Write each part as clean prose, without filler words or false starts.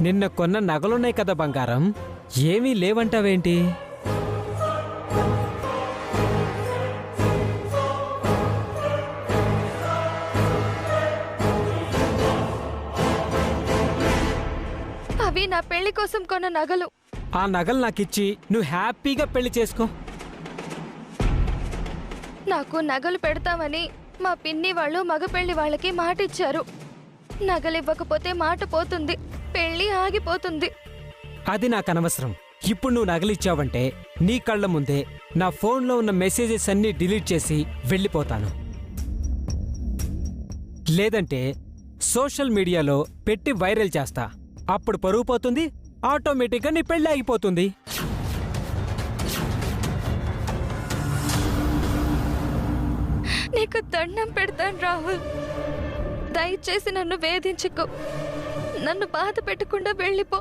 నిన్న కొన్న నగలున్నాయి కదా బంగారం, ఏమీ లేవంటావేంటి? అవి నా పెళ్లి కోసం కొన్న నగలు. ఆ నగలు నాకిచ్చి నువ్వు హ్యాపీగా పెళ్లి చేసుకో. నాకు నగలు పెడతామని మా పిన్ని వాళ్ళు మగ పెళ్లి వాళ్ళకి మాట ఇచ్చారు. నగలివ్వకపోతే మాట పోతుంది, పెళ్లి ఆగిపోతుంది. అది నాకు అనవసరం. ఇప్పుడు నువ్వు నగలిచ్చావంటే నీ కళ్ళ ముందే నా ఫోన్లో ఉన్న మెసేజెస్ అన్నీ డిలీట్ చేసి వెళ్ళిపోతాను. లేదంటే సోషల్ మీడియాలో పెట్టి వైరల్ చేస్తా. అప్పుడు పరుగు పోతుంది, ఆటోమేటిక్గా నీ పెళ్లి ఆగిపోతుంది. నీకు దండం పెడతాను రాహుల్, దయచేసి నన్ను వేధించుకో. నన్ను బాధ పెట్టకుండా వెళ్ళిపో.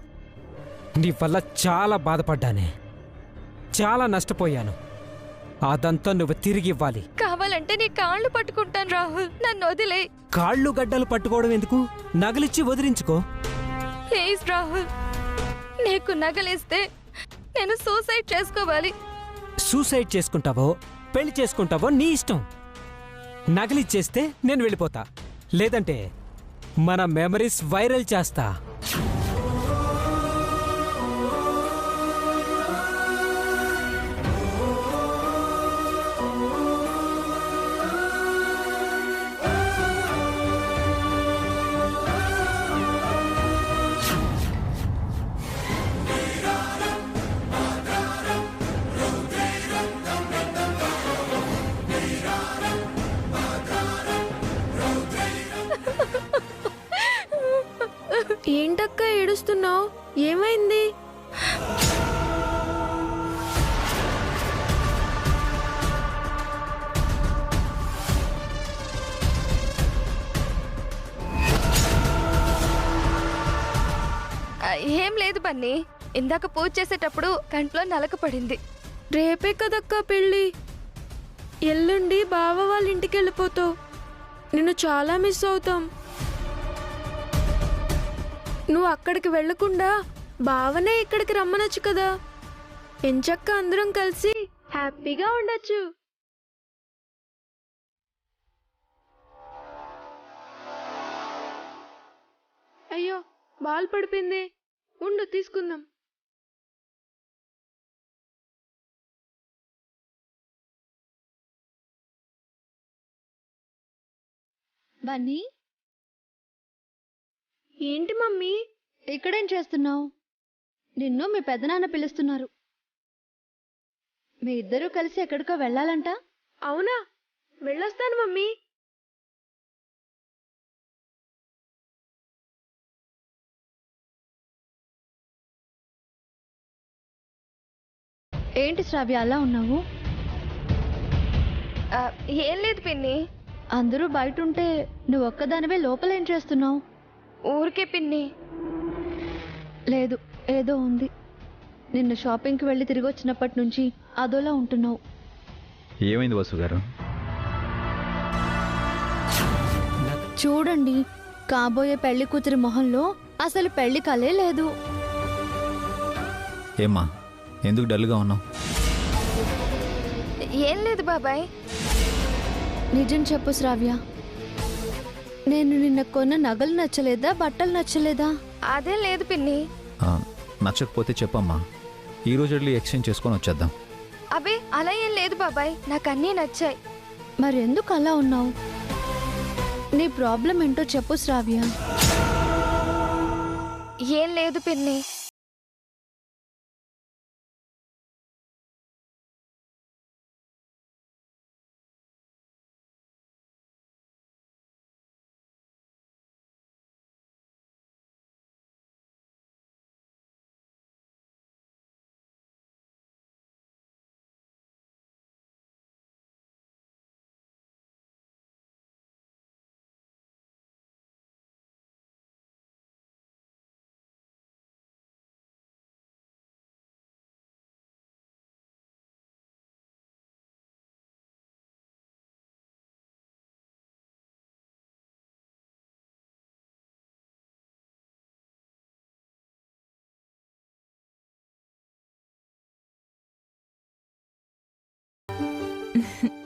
నీ వల్ల చాలా బాధపడ్డానే, చాలా నష్టపోయాను. అదంతా నువ్వు తిరిగి ఇవ్వాలి. కావాలంటే నీ కాళ్ళు పట్టుకుంటాను రాహుల్, నన్ను వదిలే. కాళ్ళు గడ్డలు పట్టుకోవడం ఎందుకు? నగలిచ్చి వదిలించుకో. ప్లీజ్ రాహుల్, నీకు నగలిస్తే నేను సూసైడ్ చేసుకోవాలి. సూసైడ్ చేసుకుంటావో పెళ్లి చేసుకుంటావో నీ ఇష్టం. నగలిచ్చేస్తే నేను వెళ్ళిపోతా, లేదంటే మన మెమరీస్ వైరల్ చేస్తా. ఏంటక్క ఏడుస్తున్నావు? ఏమైంది? ఏం లేదు బన్నీ, ఇందాక పూజ చేసేటప్పుడు కంట్లో నలక పడింది. రేపే కదక్క పెళ్ళి. ఎల్లుండి బావ వాళ్ళ ఇంటికి వెళ్ళిపోతావు. నిన్ను చాలా మిస్ అవుతాం. నువ్వు అక్కడికి వెళ్లకుండా బావనే ఇక్కడికి రమ్మనొచ్చు కదా. ఎంచక్క అందరం కలిసి హ్యాపీగా ఉండొచ్చు. అయ్యో, బాల్ పడిపోయింది. ఉండు తీసుకుందాం. బన్నీ, ఏంటి మమ్మీ? ఇక్కడేం చేస్తున్నావు? నిన్ను మీ పెదనాన్న పిలుస్తున్నారు. మీ ఇద్దరూ కలిసి ఎక్కడికో వెళ్ళాలంట. అవునా? వెళ్ళొస్తాను మమ్మీ. ఏంటి శ్రావ్య అలా ఉన్నావు? ఏం లేదు పిన్ని. అందరూ బయట ఉంటే నువ్వు ఒక్కదానివే లోపల ఏం చేస్తున్నావు? ఊరికే పిన్ని. లేదు, ఏదో ఉంది. నిన్న షాపింగ్కి వెళ్ళి తిరిగి వచ్చినప్పటి నుంచి అదోలా ఉంటున్నావు. ఏమైంది వసు గారు? చూడండి, కాబోయే పెళ్లి కూతురి మొహంలో అసలు పెళ్లి కలే లేదు. ఏమ్మా, ఎందుకు డల్గా ఉన్నావు? ఏం లేదు బాబాయ్. నిజం చెప్పు శ్రావ్య, నేను నిన్న కొన్న నగలు నచ్చలేదా, బట్టలు నచ్చలేదా? అదేం లేదు పిన్ని. నచ్చకపోతే చెప్పమ్మా, ఈరోజు వెళ్ళి ఎక్స్చేంజ్ చేసుకొని వచ్చేద్దాం. అబే అలా ఏం లేదు బాబాయ్, నాకు అన్నీ నచ్చాయి. మరెందుకు అలా ఉన్నావు? నీ ప్రాబ్లం ఏంటో చెప్పు శ్రావ్య. ఏం లేదు పిన్ని.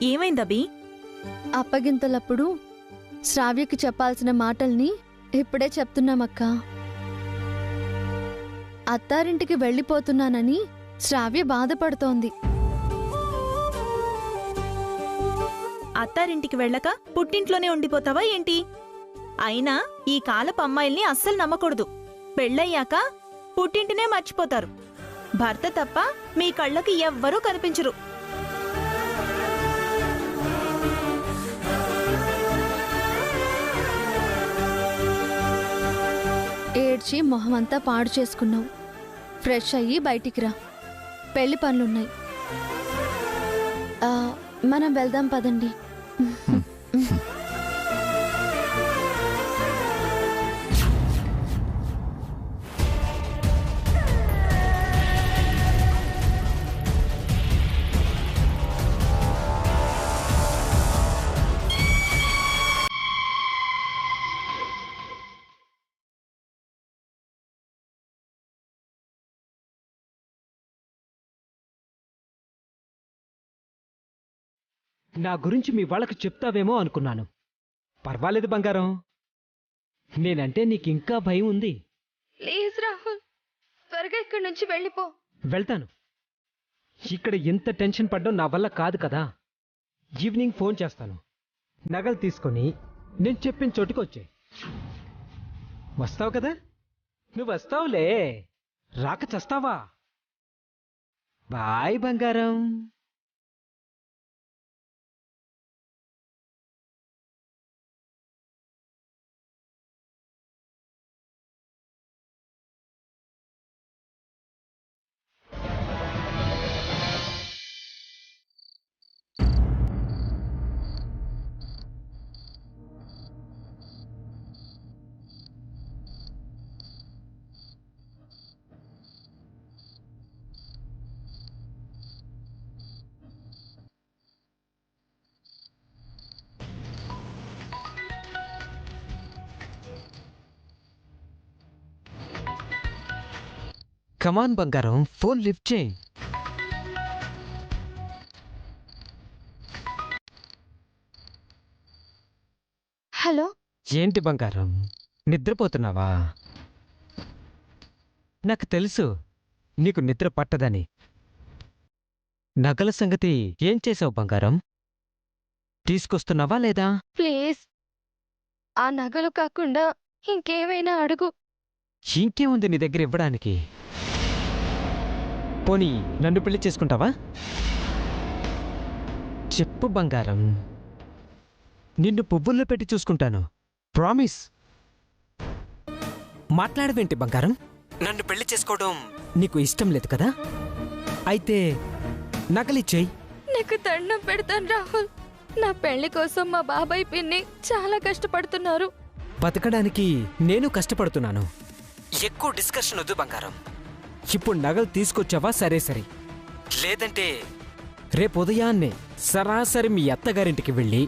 ఏమైందబి? అప్పగింతలప్పుడు శ్రావ్యకి చెప్పాల్సిన మాటల్ని ఇప్పుడే చెప్తున్నామక్క. అత్తారింటికి వెళ్ళిపోతున్నానని శ్రావ్య బాధపడుతోంది. అత్తారింటికి వెళ్ళక పుట్టింట్లోనే ఉండిపోతావా ఏంటి? అయినా ఈ కాలపు అమ్మాయిల్ని అస్సలు నమ్మకూడదు. పెళ్ళయ్యాక పుట్టింటినే మర్చిపోతారు. భర్త తప్ప మీ కళ్ళకి ఎవ్వరూ కనిపించరు. ఏడ్చి మొహమంతా పాడు చేసుకున్నావు. ఫ్రెష్ అయ్యి బయటికి రా, పెళ్లి పనులున్నాయి. మనం వెళ్దాం పదండి. నా గురించి మీ వాళ్ళకి చెప్తావేమో అనుకున్నాను. పర్వాలేదు బంగారం, నేనంటే నీకింకా భయం ఉంది. ప్లీజ్ రాహుల్, త్వరగా ఇక్కడి నుంచి వెళ్ళిపో. వెళ్తాను. ఇక్కడ ఎంత టెన్షన్ పడ్డం నా వల్ల కాదు కదా. ఈవినింగ్ ఫోన్ చేస్తాను. నగలు తీసుకొని నేను చెప్పిన చోటుకి వచ్చాయి. వస్తావు కదా? నువ్వు వస్తావులే, రాక చస్తావా? బాయ్ బంగారం. కమాన్ బంగారం, ఫోన్ లిఫ్ట్ చేయి. హలో, ఏంటి బంగారం, నిద్రపోతున్నావా? నాకు తెలుసు నీకు నిద్ర పట్టదని. నగల సంగతి ఏం చేసావు బంగారం? తీసుకొస్తున్నావా లేదా? ప్లీజ్ ఆ నగలు కాకుండా ఇంకేమైనా అడుగు. ఇంకేముంది నీ దగ్గర ఇవ్వడానికి? పోనీ నన్ను పెళ్లి చేసుకుంటావా? చెప్పు బంగారం, నిన్ను పువ్వుల్లో పెట్టి చూసుకుంటాను. ప్రామిస్. మాట్లాడవేంటి బంగారం? నన్ను పెళ్లి చేసుకోవడం నీకు ఇష్టం లేదు కదా? అయితే నగలిచ్చేయి. నీకు దండం పెడతాను రాహుల్. నా పెళ్లి కోసం మా బాబాయ్ పిన్ని చాలా కష్టపడుతున్నారు. బతకడానికి నేను కష్టపడుతున్నాను. ఎక్కువ డిస్కషన్ వద్దు బంగారం. ఇప్పుడు నగలు తీసుకొచ్చావా? సరే సరే. లేదంటే రేపు ఉదయాన్నే సరాసరి మీ అత్తగారింటికి వెళ్ళి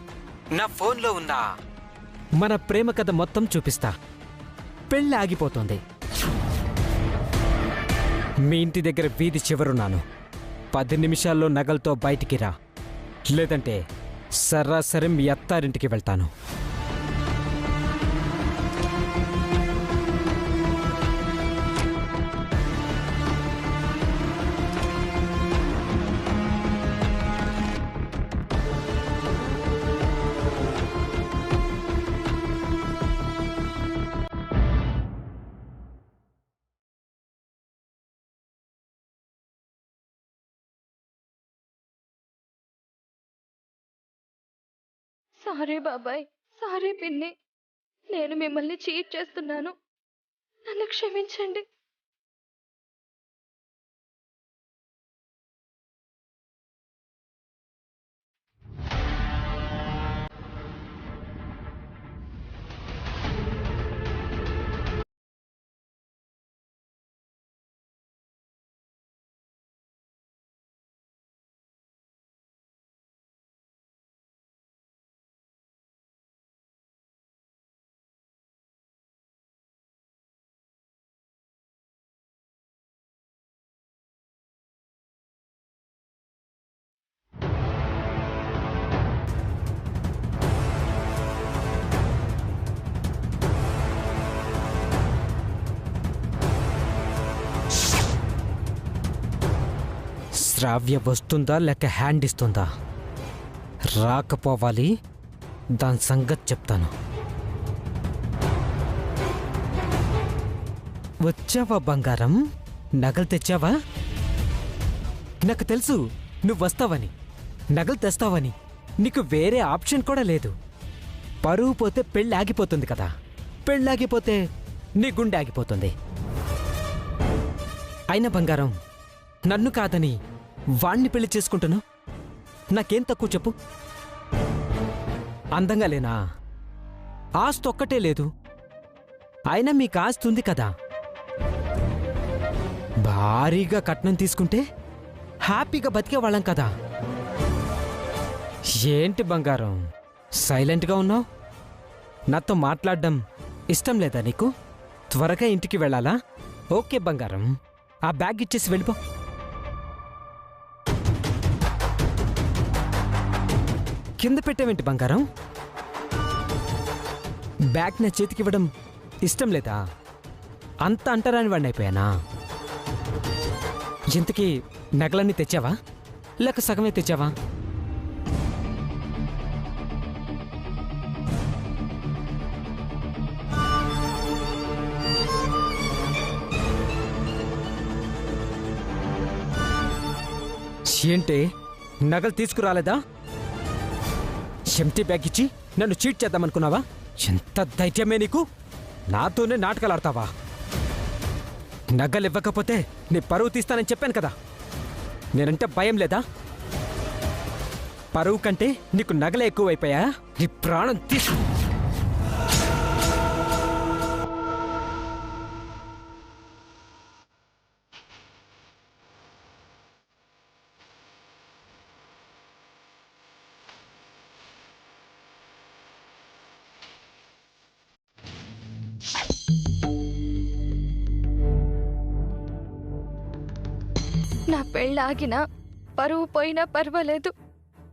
నా ఫోన్లో ఉన్న మన ప్రేమ కథ మొత్తం చూపిస్తా. పెళ్ళి ఆగిపోతుంది. మీ ఇంటి దగ్గర వీధి చివరున్నాను. 10 నిమిషాల్లో నగలతో బయటికి రా, లేదంటే సరాసరి మీ అత్తారింటికి వెళ్తాను. సారీ బాబాయ్, సారీ పిన్ని. నేను మిమ్మల్ని చీట్ చేస్తున్నాను. నన్ను క్షమించండి. శ్రావ్య వస్తుందా లేక హ్యాండ్ ఇస్తుందా? రాకపోవాలి, దాని సంగతి చెప్తాను. వచ్చావా బంగారం? నగలు తెచ్చావా? నాకు తెలుసు నువ్వు వస్తావని, నగలు తెస్తావని. నీకు వేరే ఆప్షన్ కూడా లేదు. పరువు పోతే పెళ్ళి ఆగిపోతుంది కదా, పెళ్ళాగిపోతే నీ గుండె ఆగిపోతుంది. అయినా బంగారం, నన్ను కాదని వాణ్ణి పెళ్లి చేసుకుంటాను. నాకేం తక్కువ చెప్పు? అందంగా లేనా? ఆస్తి ఒక్కటే లేదు. అయినా మీకు ఆస్తి ఉంది కదా. భారీగా కట్నం తీసుకుంటే హ్యాపీగా బతికేవాళ్ళం కదా. ఏంటి బంగారం సైలెంట్గా ఉన్నావు? నాతో మాట్లాడడం ఇష్టం లేదా నీకు? త్వరగా ఇంటికి వెళ్ళాలా? ఓకే బంగారం, ఆ బ్యాగ్ ఇచ్చేసి వెళ్ళిపో. కింద పెట్టావేంటి బంగారం? బ్యాగ్ నా చేతికి ఇవ్వడం ఇష్టం లేదా? అంత అంటరాని వాడిని అయిపోయానా? ఇంతకీ నగలన్నీ తెచ్చావా లేక సగమే తెచ్చావా? ఏంటి, నగలు తీసుకురాలేదా? ఎంటీ బ్యాగ్ ఇచ్చి నన్ను చీట్ చేద్దామనుకున్నావా? ఎంత ధైర్యమే నీకు? నాతోనే నాటకాలు ఆడతావా? నగలు ఇవ్వకపోతే నీ పరువు తీస్తానని చెప్పాను కదా. నేనంటే భయం లేదా? పరువు కంటే నీకు నగలే ఎక్కువైపోయా? నీ ప్రాణం తీసు. నా పెళ్ళాగినా పరువు పోయినా పర్వాలేదు,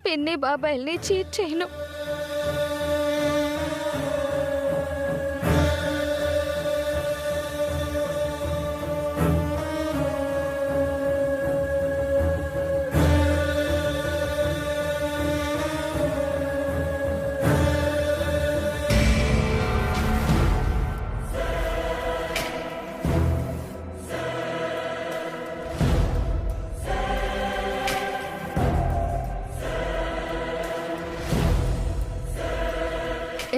పిన్ని బాబాయిల్ని చీట్ చేయను.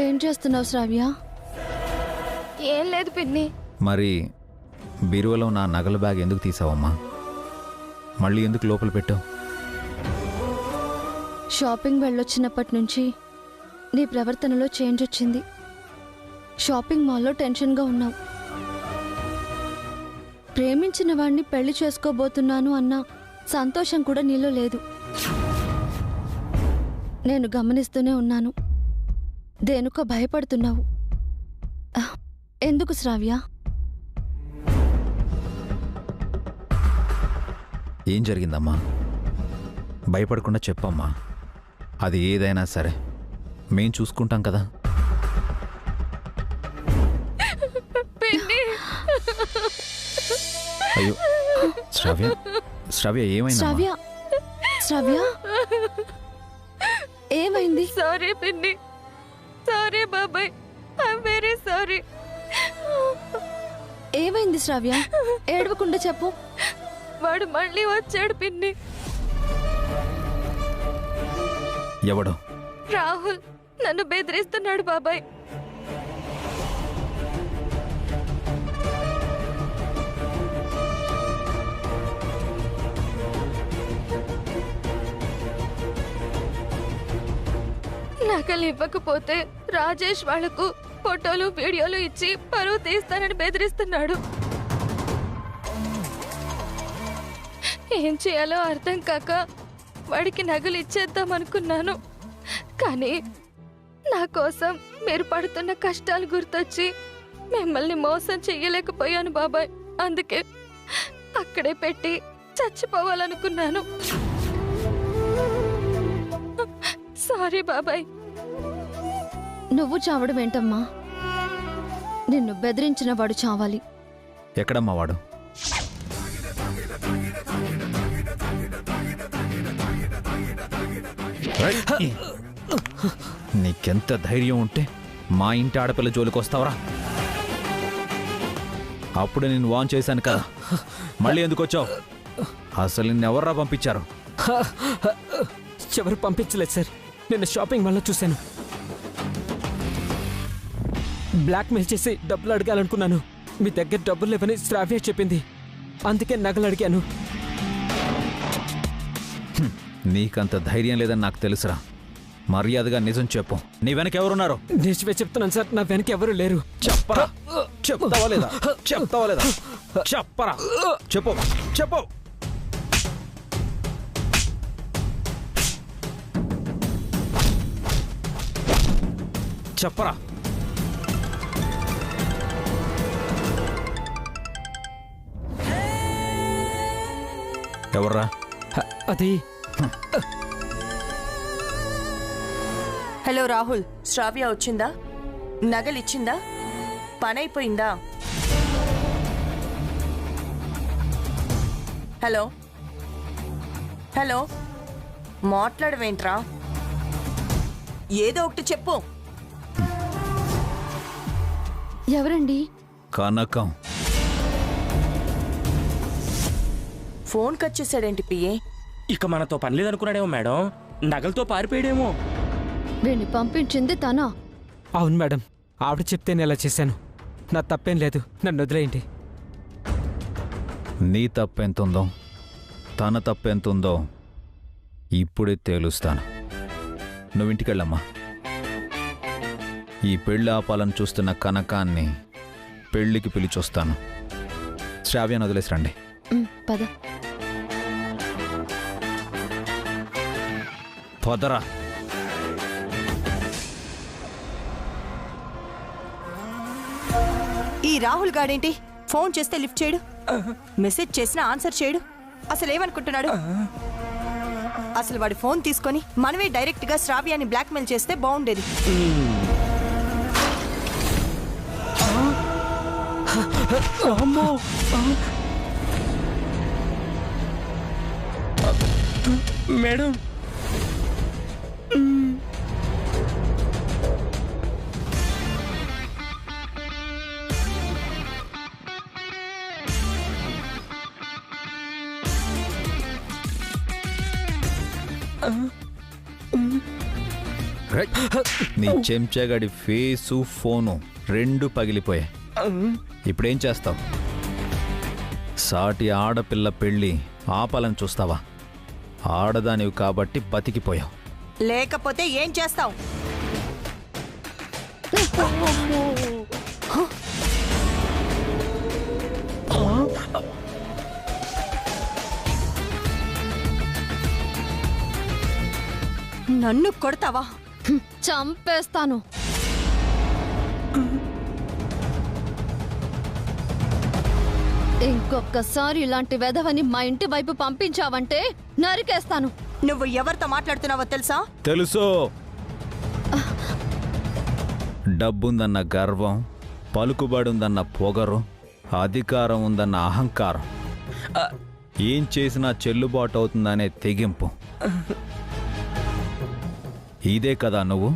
ఏం చేస్తున్నావు శ్రావ్య? ఏం లేదు పిన్ని. మరి బీరువాలో నా నగల బ్యాగ్ ఎందుకు తీసావమ్మా? మళ్ళీ ఎందుకు లోపల పెట్టావు? షాపింగ్ వెళ్ళొచ్చినప్పటి నుంచి నీ ప్రవర్తనలో చేంజ్ వచ్చింది. షాపింగ్ మాల్లో టెన్షన్గా ఉన్నావు. ప్రేమించిన వాడిని పెళ్లి చేసుకోబోతున్నాను అన్న సంతోషం కూడా నీలో లేదు. నేను గమనిస్తూనే ఉన్నాను. దేనికో భయపడుతున్నావు. ఎందుకు శ్రావ్య? ఏం జరిగిందమ్మా? భయపడకుండా చెప్పమ్మా. అది ఏదైనా సరే మేం చూసుకుంటాం కదా. అయ్యో శ్రావ్య, శ్రావ్య ఏమైంది? శ్రావ్య, శ్రావ్య ఏమైంది? సారీ పిన్ని, సారీ బాబాయ్, ఐఎమ్ వెరీ సారీ. ఏమైంది శ్రావ్య? ఏడవకుండా చెప్పు. వాడు మళ్ళీ వచ్చాడు పిన్ని. ఎవడు? రాహుల్ నన్ను బెదిరిస్తున్నాడు బాబాయ్. నగలు ఇవ్వకపోతే రాజేష్ వాళ్లకు ఫోటోలు వీడియోలు ఇచ్చి పరువు తీస్తానని బెదిరిస్తున్నాడు. ఏం చేయాలో అర్థం కాక వాడికి నగలు ఇచ్చేద్దాం అనుకున్నాను. కానీ నా కోసం మీరు పడుతున్న కష్టాలు గుర్తొచ్చి మిమ్మల్ని మోసం చెయ్యలేకపోయాను బాబాయ్. అందుకే అక్కడే పెట్టి చచ్చిపోవాలనుకున్నాను. సారీ బాబాయ్. నువ్వు చావడం ఏంటమ్మా? నిన్ను బెదిరించిన వాడు చావాలి. ఎక్కడమ్మా వాడు? నీకెంత ధైర్యం ఉంటే మా ఇంటి ఆడపిల్ల జోలికి వస్తావరా? అప్పుడే నేను వాన్ చేశాను కదా, మళ్ళీ ఎందుకు వచ్చావు? అసలు నిన్నెవర్రా పంపించారు? ఎవరు పంపించలేదు సార్. నిన్న షాపింగ్ మాల్లో చూశాను. బ్లాక్మెయిల్ చేసి డబ్బులు అడగాలనుకున్నాను. మీ దగ్గర డబ్బులు లేవని శ్రావ్య చెప్పింది, అందుకే నగలు అడిగాను. నీకంత ధైర్యం లేదని నాకు తెలుసురా. మర్యాదగా నిజం చెప్పు, నీ వెనక ఎవరున్నారు? నిజమే చెప్తున్నాను సార్, నా వెనక ఎవరు లేరు. చెప్పరా? చెప్తావా లేదా? చెప్తావా లేదా? చెప్పరా? చెప్పు, చెప్పు. చెప్పరా? ఎవర్రా? అది హలో రాహుల్, శ్రావ్య వచ్చిందా? నగలిచ్చిందా? పనైపోయిందా? హలో హలో, మాట్లాడవేంట్రా? ఏదో ఒకటి చెప్పు. ఎవరండి? కనకం. ఫోన్ కట్ చేశాడేంటి పిఏ? ఇక మనతో పని లేదనుకున్నాడేమో మేడం, నగలతో పారిపోయాడేమో. వీణ్ణి పంపించింది తనా? అవును మేడం, ఆవిడ చెప్తేనే ఇలా చేశాను. నా తప్పేం లేదు, నన్ను వదిలేయండి. నీ తప్పెంతుందో తన తప్పెంతుందో ఇప్పుడే తేలుస్తాను. నువ్వింటికెళ్ళమ్మా. ఈ పెళ్ళి ఆపాలని చూస్తున్న కనకాన్ని పెళ్ళికి పిలిచొస్తాను. శ్రావ్యాన్ని వదిలేసి రండి. పద. పొదరా. ఈ రాహుల్ గాడేంటి ఫోన్ చేస్తే లిఫ్ట్ చేయడు, మెసేజ్ చేసినా ఆన్సర్ చేయడు. అసలు ఏమనుకుంటున్నాడు? అసలు వాడి ఫోన్ తీసుకొని మనమే డైరెక్ట్ గా శ్రావ్యాన్ని బ్లాక్మెయిల్ చేస్తే బాగుండేది. మేడం నీ చెంచగడి ఫేసు ఫోను రెండు పగిలిపోయాయి. ఇప్పుడేం చేస్తావు? సాటి ఆడపిల్ల పెళ్ళి ఆపాలని చూస్తావా? ఆడదానివి కాబట్టి బతికిపోయావు. లేకపోతే ఏం చేస్తావు? నన్ను కొడతావా? చంపేస్తాను. ఇంకొకసారి ఇలాంటి వెధవని మా ఇంటి వైపు పంపించావంటే నరికేస్తాను. నువ్వు ఎవరితో మాట్లాడుతున్నావో తెలుసా? తెలుసు. డబ్బుందన్న గర్వం, పలుకుబడుందన్న పొగరు, అధికారం ఉందన్న అహంకారం, ఏం చేసినా చెల్లుబాటు అవుతుందనే తెగింపు. ఇదే కదా నువ్వు?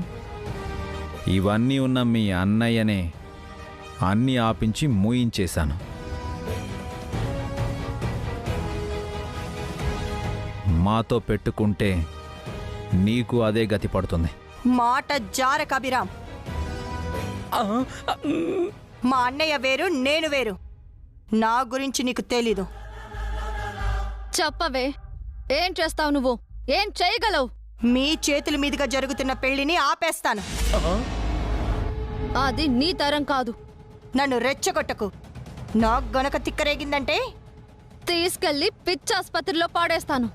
ఇవన్నీ ఉన్న మీ అన్నయ్యనే అన్నీ ఆపించి మూయించేశాను. మాతో పెట్టుకుంటే నీకు అదే గతి పడుతుంది. మాట జారక అభిరామ్. మా అన్నయ్య వేరు, నేను వేరు. నా గురించి నీకు తెలీదు. చెప్పవే, ఏం చేస్తావు నువ్వు? ఏం చేయగలవు? మీ చేతుల మీదుగా జరుగుతున్న పెళ్లిని ఆపేస్తాను. అది నీ తరం కాదు. నన్ను రెచ్చగొట్టకు. నాకు గనక తిక్కరేగిందంటే తీసుకెళ్లి పిచ్చాసుపత్రిలో పాడేస్తాను.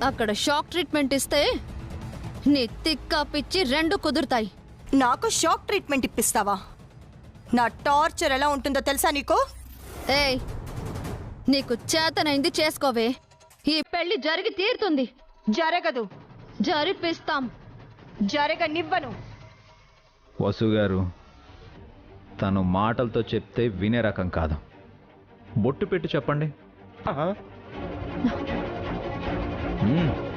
అక్కడ షాక్ ట్రీట్మెంట్ ఇస్తే నీ తిక్క పిచ్చి రెండు కుదురుతాయి. నాకు షాక్ ట్రీట్మెంట్ ఇప్పిస్తావా? నా టార్చర్ ఎలా ఉంటుందో తెలుసా నీకు? ఏయ్, నీకు చేతనైంది చేసుకోవే. ఈ పెళ్లి జరిగి తీరుతుంది. జరగదు. జరిపిస్తాం. జరగనివ్వను. వసుగారు, తను మాటలతో చెప్తే వినే రకం కాదు. బొట్టు పెట్టి చెప్పండి. మ్మ్.